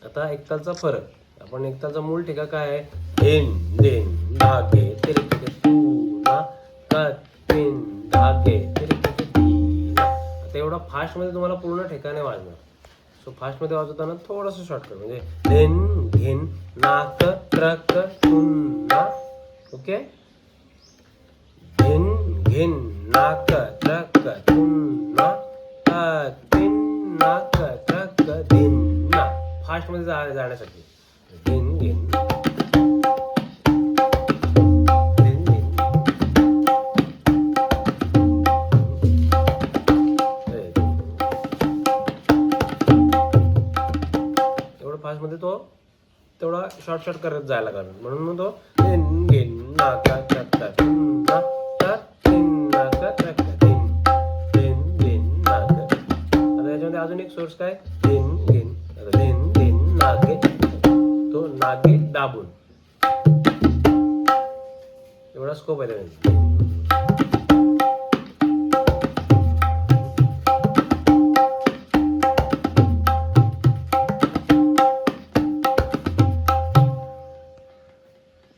आता एकतालचा फरक. आपण एकतालचा मूळ ठेका काय आहे? धेन धेन धागे तेरे तिथे तू ना का तीन धागे तेरे तिथे तीन. आता एवढा फास्ट मध्ये तुम्हाला पूर्ण ठेकाने वाजणार. सो फास्ट मध्ये वाजवताना थोडंसं शॉर्टकट म्हणजे धेन घेन नाक ट्रक पुन्हा. ओके, धेन घेन नाक ट्रक पुन्हा तीन नाक ट्रक धेन ना. फास्ट मध्ये जाण्यासाठी धेन घेन धेन घेन. एवढं फास्ट मध्ये तो तेवढा शॉर्ट करत जायला कारण म्हणून मग तो धेन घेन नाका ट्रक पुन्हा तीन नाक ट्रक धेन धेन धेन नाक. आता याच्यामध्ये अजून एक सोर्स काय? धेन घेन धेन धेन नागे. तो नागे दाबून एवढा स्कोप आहे त्यामध्ये.